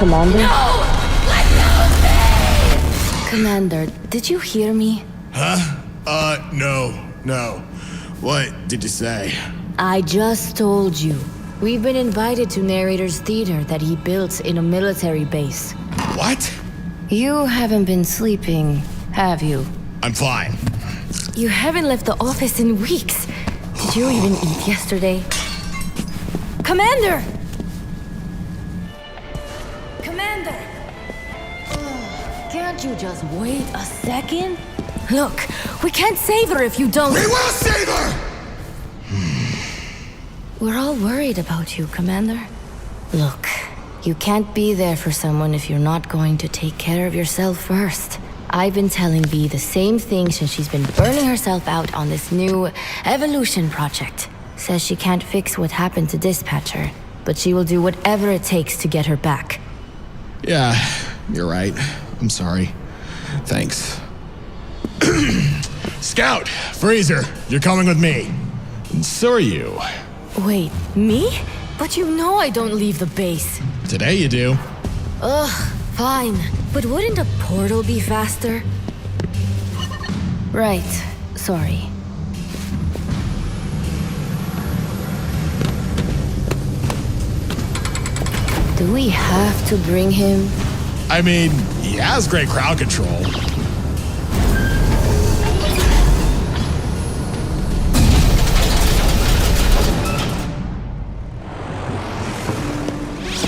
Commander? No! Let go of me! Commander, did you hear me? Huh? No. What did you say? I just told you. We've been invited to Narrator's theater that he built in a military base. What? You haven't been sleeping, have you? I'm fine. You haven't left the office in weeks. Did you even eat yesterday? Commander! Commander! Can't you just wait a second? Look, we can't save her if you don't— We will save her! We're all worried about you, Commander. Look, you can't be there for someone if you're not going to take care of yourself first. I've been telling V the same thing since she's been burning herself out on this new evolution project. Says she can't fix what happened to Dispatcher, but she will do whatever it takes to get her back. Yeah, you're right. I'm sorry. Thanks. Scout, Freezer, you're coming with me. And so are you. Wait, me? But you know I don't leave the base. Today you do. Ugh, fine. But wouldn't a portal be faster? Right, sorry. Do we have to bring him? I mean, he has great crowd control.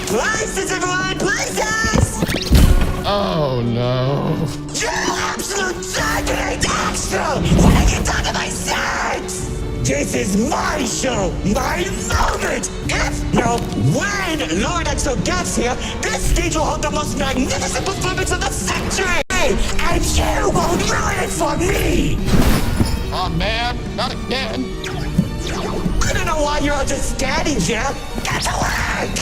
Places, everyone! Places! Oh no. You absolute target extra! When I get down to my sex! This is my show! My moment! If, no, when Lord Exo gets here, this stage will hold the most magnificent performance of the century! And you won't ruin it for me! Oh man, not again. I don't know why you're all just standing there! Get to work!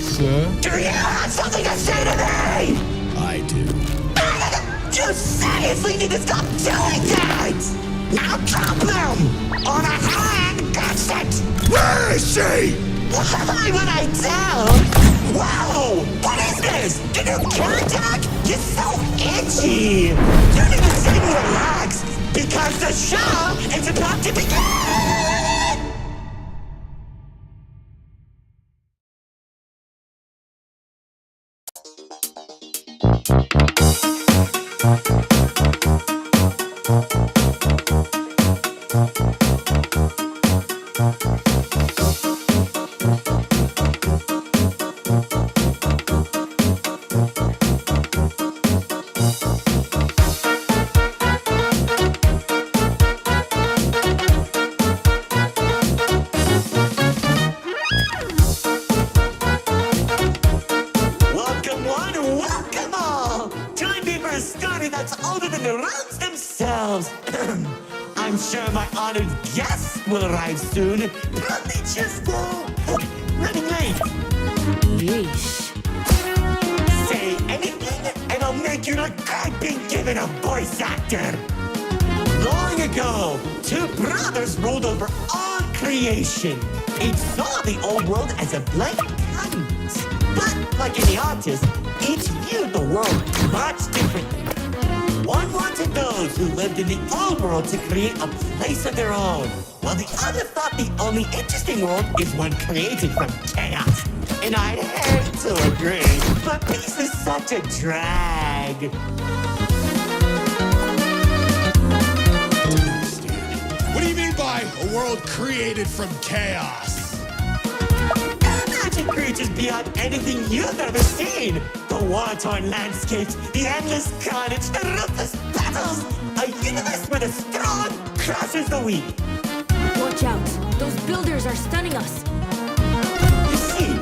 Sir? Do you have something to say to me? I do. You seriously need to stop doing that! Now drop him! On a hand, that's it! Where is she? Why would I tell? Whoa! What is this? Did you contact? You're so itchy! You need to sit and relax, because the show is about to begin! Welcome one, welcome all! Join me for a story that's older than the roads themselves. I'm sure my honored guests will arrive soon. Probably just running late. Yeesh. Say anything, and I'll make you look good being given a voice actor. Long ago, two brothers ruled over all creation. Each saw the old world as a blank canvas. But like any artist, each viewed the world much differently. One wanted those who lived in the old world to create a place of their own, while the other thought the only interesting world is one created from chaos. And I'd hate to agree, but peace is such a drag. What do you mean by a world created from chaos? Imagine creatures beyond anything you've ever seen. The war-torn landscapes, the endless carnage, the ruthless battles. A universe where the strong crushes the weak. Watch out. Those builders are stunning us. You see,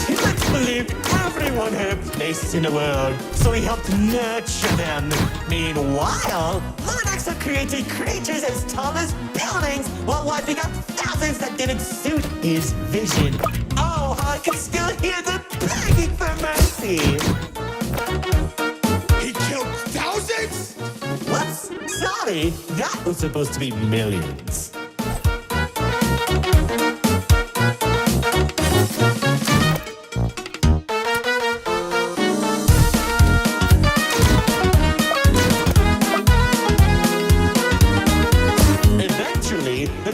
T-Rex believed everyone had a place in the world, so he helped nurture them. Meanwhile, Lord Exo created creatures as tall as buildings while wiping out thousands that didn't suit his vision. Oh, how I can still hear them begging for mercy. He killed thousands? Whoops, sorry, that was supposed to be millions.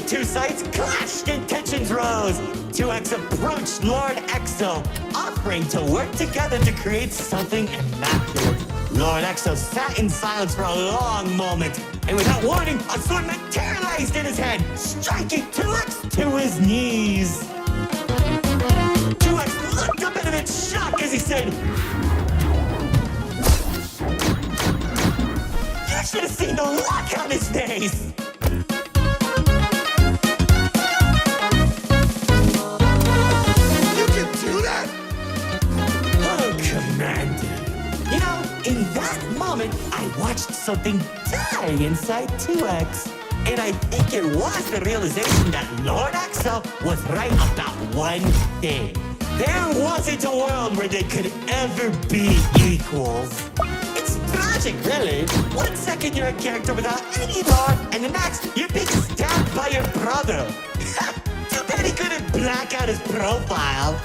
two sides clashed and tensions rose. 2X approached Lord Exo, offering to work together to create something immaculate. Lord Exo sat in silence for a long moment, and without warning, a sword materialized in his head, striking 2X to his knees. 2X looked up at him in shock as he said, "You should have seen the look on his face!" You can do that? Oh, Commander. You know, in that moment, I watched something die inside 2X. And I think it was the realization that Lord Exo was right about one thing. There wasn't a world where they could ever be equals. It's tragic, really. 1 second you're a character without any lore, and the next you're being stabbed by your brother. Too bad he couldn't black out his profile.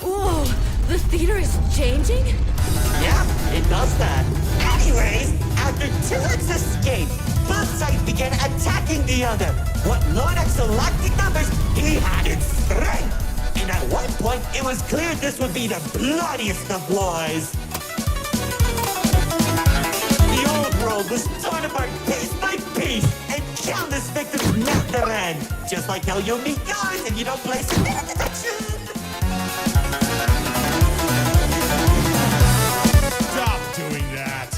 Whoa, the theater is changing? Yeah, it does that. Anyways, after 2X escaped, both sides began attacking the other. What Lord Exo lacked in numbers, he had in strength. And at one point, it was clear this would be the bloodiest of wars. The old world was torn apart piece by piece, and countless victims met their end. Just like how you'll meet yours if you don't place a minute detection. Stop doing that.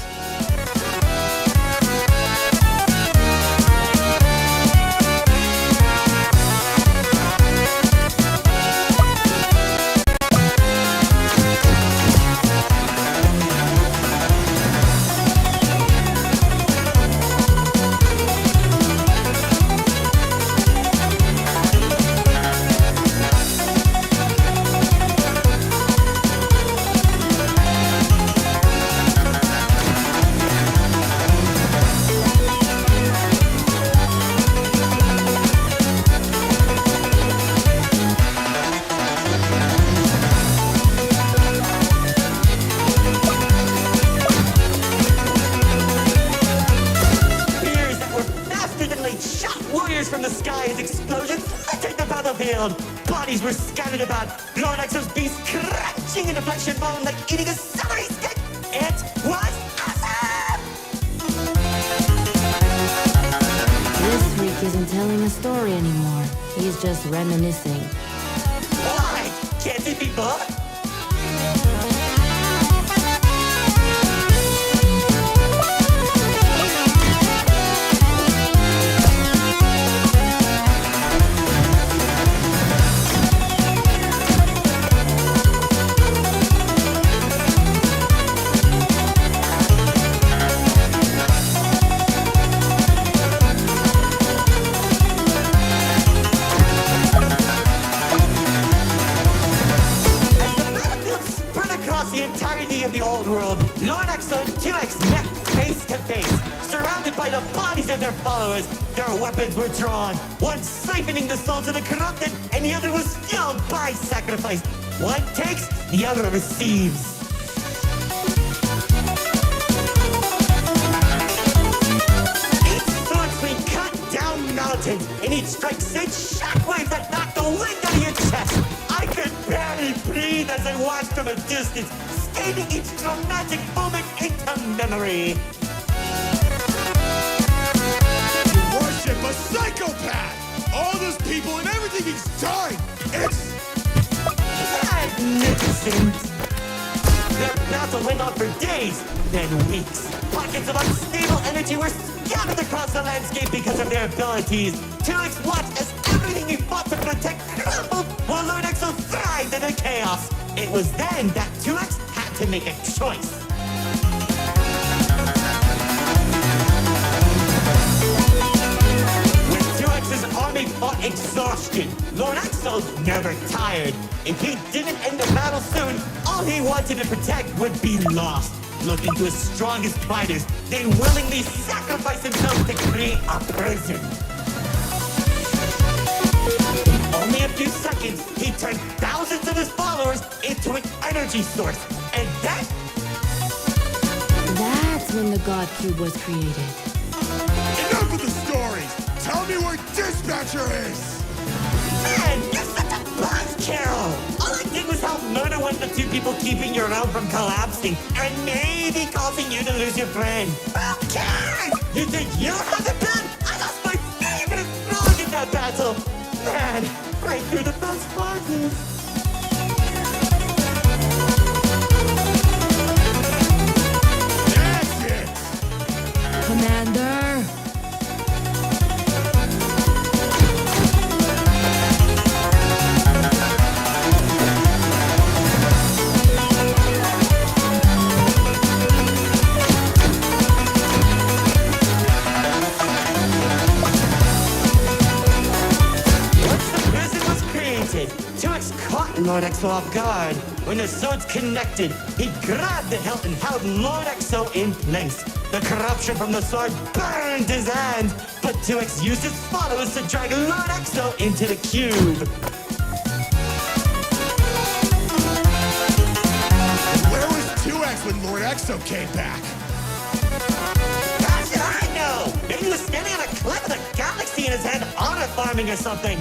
Spears that were faster than light shot warriors from the sky as explosions littered the battlefield. Bodies were scattered about, Lord Exo's beast crunching into flesh and bone like eating a celery stick. It was awesome! This freak isn't telling a story anymore. He's just reminiscing. Why? Can't it be both? As the battlefield spread across the entirety of the old world, Lord Exo and 2X met face to face. Surrounded by the bodies of their followers, their weapons were drawn. One siphoning the souls of the corrupted, and the other was fueled by sacrifice. One takes, the other receives. Each sword swing cut down mountains, and each strike sent shockwaves that knocked the wind out of your chest. I could barely breathe as I watched from a distance, scaling each dramatic moment into memory. You worship a psychopath! All those people and everything he's done! It's Magnificent! Their battle went on for days, then weeks. Pockets of unstable energy were scattered across the landscape because of their abilities. 2X watched as everything he fought to protect crumbled, while Lord Exo thrived in the chaos. It was then that 2X had to make a choice. When 2X's army fought exhaustion, Lord Exo never tired. If he didn't end the battle soon, all he wanted to protect would be lost. Looking to his strongest fighters, they willingly sacrifice themselves to create a prison. In only a few seconds, he turned thousands of his followers into an energy source. And then... That's when the God Cube was created. Enough of the stories! Tell me where Dispatcher is! Man, you're such a buzz, Carol! All I did was help murder one of the two people keeping your realm from collapsing, and maybe causing you to lose your friend. Who cares? You think you have the gun? I lost my favorite frog in that battle! Man, right through the best parts. That's it! Commander! Caught Lord Exo off guard. When the swords connected, he grabbed the hilt and held Lord Exo in place. The corruption from the sword burned his hands, but 2X used his followers to drag Lord Exo into the cube. Where was 2X when Lord Exo came back? How should I know? Maybe he was standing on a cliff with a galaxy in his hand, honor farming or something.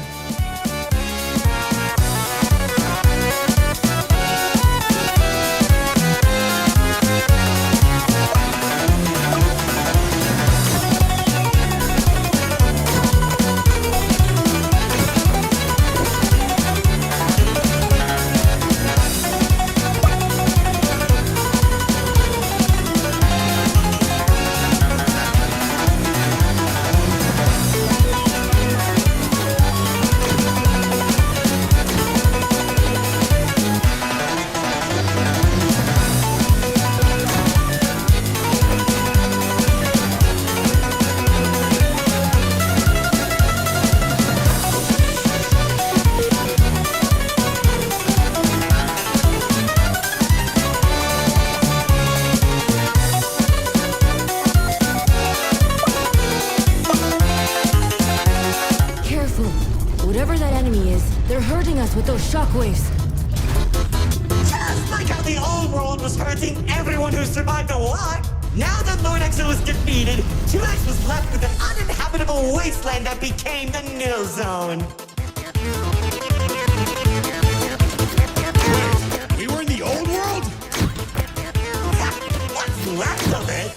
Whatever that enemy is, they're hurting us with those shockwaves. Just like how the old world was hurting everyone who survived the war. Now that Lord Exo was defeated, 2X was left with an uninhabitable wasteland that became the Nil Zone. Wait, we were in the old world? What's left of it?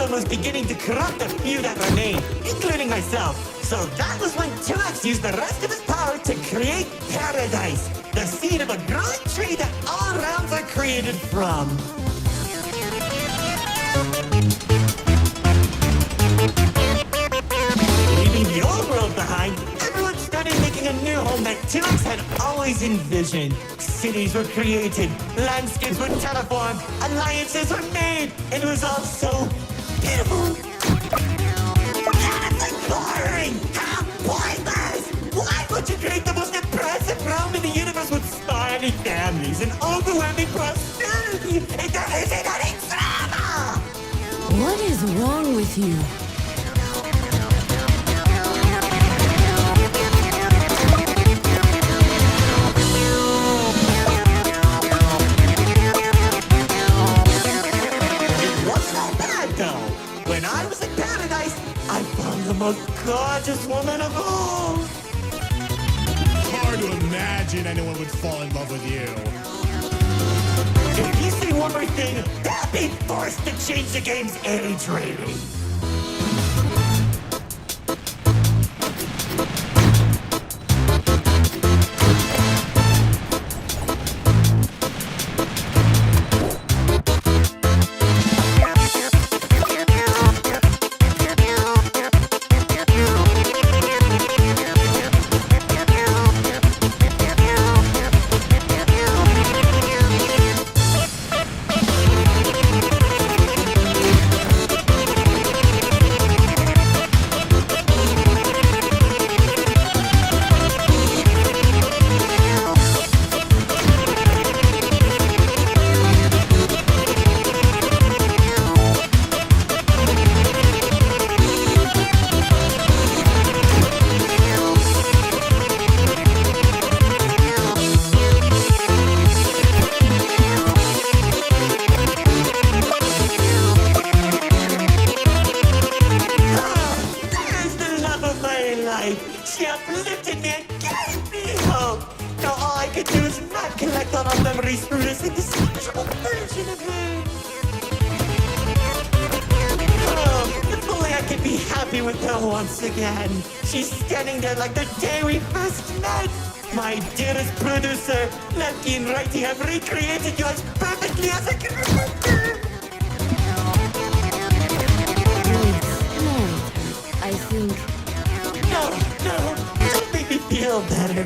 Was beginning to corrupt a few that remained, including myself. So that was when 2X used the rest of his power to create Paradise, the seed of a growing tree that all realms are created from. Leaving the old world behind, everyone started making a new home that 2X had always envisioned. Cities were created, landscapes were terraformed, alliances were made, and it was all so beautiful. That's boring! How pointless! Why would you create the most impressive realm in the universe with smiling families and overwhelming prosperity? And there isn't any drama! What is wrong with you? When I was in Paradise, I found the most gorgeous woman of all. Hard to imagine anyone would fall in love with you. If you say one more thing, they'll be forced to change the game's age rating. gave me hope. Now all I could do is not collect all our memories through this indistinguishable version of her. Oh, if only I could be happy with her once again. She's standing there like the day we first met. My dearest producer, lefty and righty have recreated you as perfectly as I can remember. Narrator, I think... No, don't make me feel better.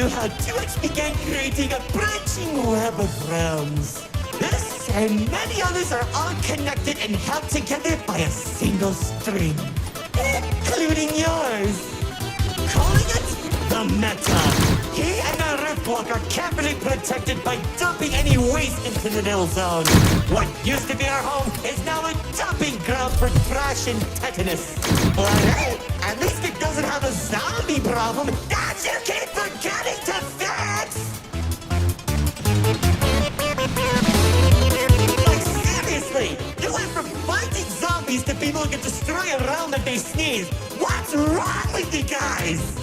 How 2X began creating a branching web of realms. This and many others are all connected and held together by a single string, including yours. Calling it the Meta. He and the Riftwalk are carefully protected by dumping any waste into the Nil Zone. What used to be our home is now a dumping ground for trash and tetanus. But hey, at least it doesn't have a zombie problem that you keep forgetting to fix! Like seriously, you went from fighting zombies to people who can destroy a realm that they sneeze. What's wrong with you guys?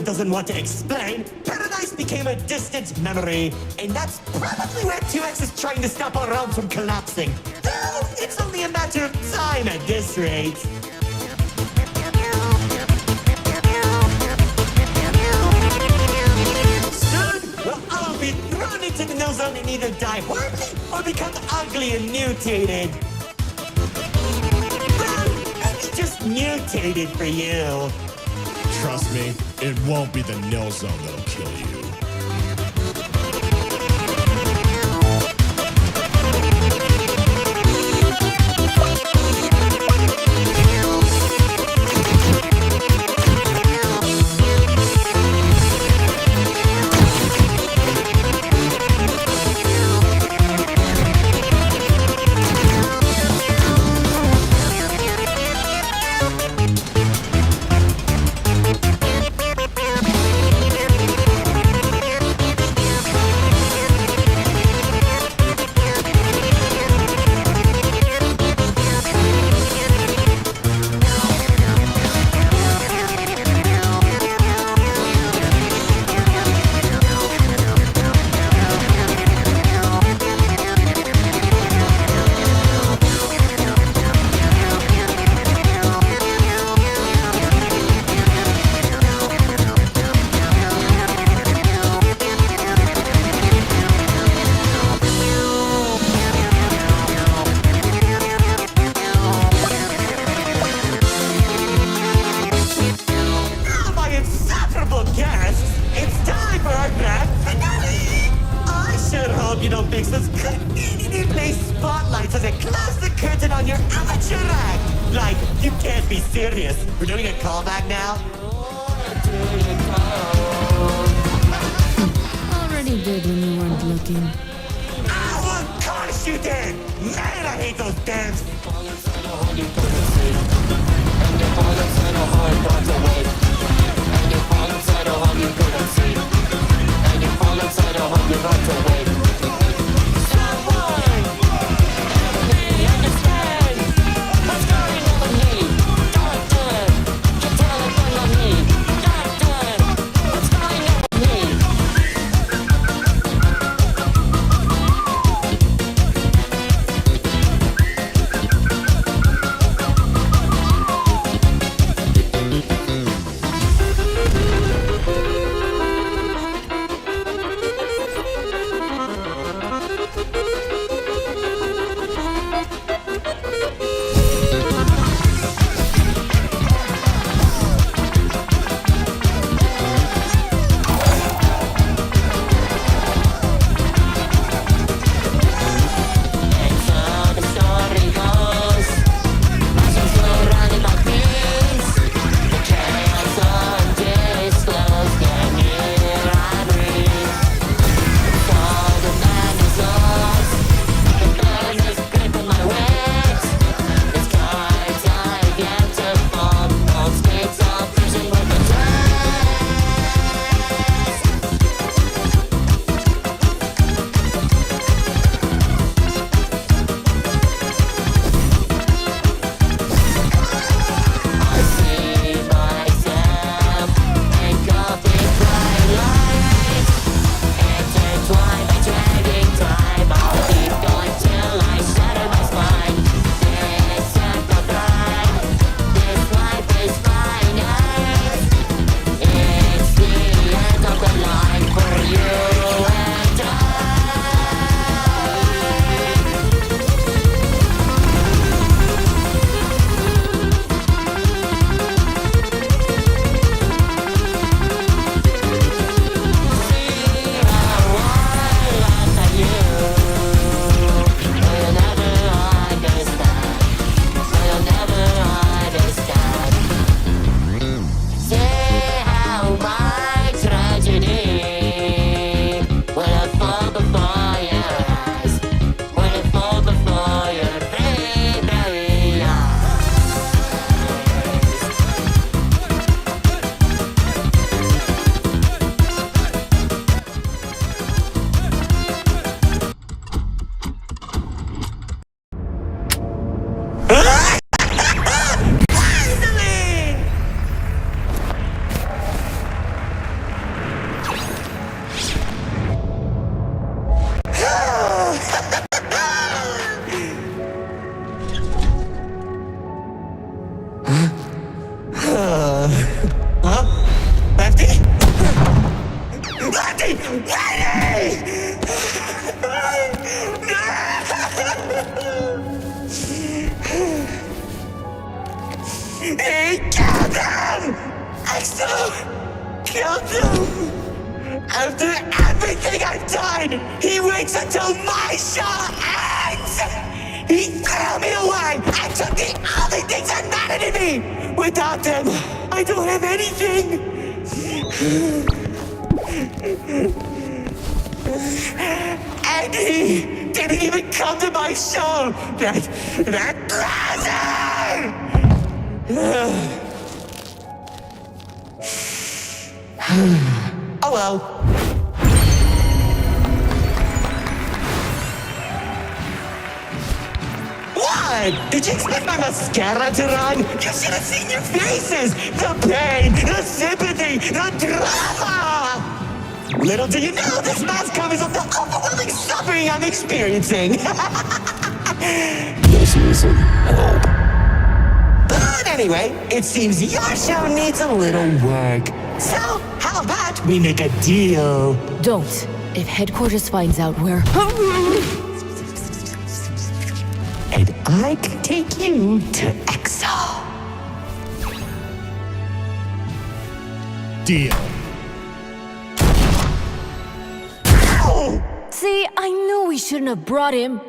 Doesn't want to explain, Paradise became a distant memory, and that's probably where 2X is trying to stop our realm from collapsing. Though it's only a matter of time at this rate. Soon, we'll all be thrown into the Nil Zone and either die horribly or become ugly and mutated. Well, maybe just mutated for you. Trust me, it won't be the Nil Zone that'll kill you. you don't fix this conveniently placed spotlights as it closes the curtain on your amateur act. Like, you can't be serious. We're doing a callback now? Already did when you weren't looking. Oh, of course you did! Man, I hate those dance. He killed him! I still killed him! After everything I've done, he waits until my show ends! He threw me away and took the only things that mattered to me! Without them, I don't have anything! And he didn't even come to my show! That bastard! Oh well. What? Did you expect my mascara to run? You should have seen your faces! The pain, the sympathy, the drama! Little do you know, this mask covers up the overwhelming suffering I'm experiencing! This isn't help. But anyway, it seems your show needs a little work. So, how about we make a deal? Don't. If headquarters finds out we're... And I can take you to Exile. Deal. Ow! See, I knew we shouldn't have brought him.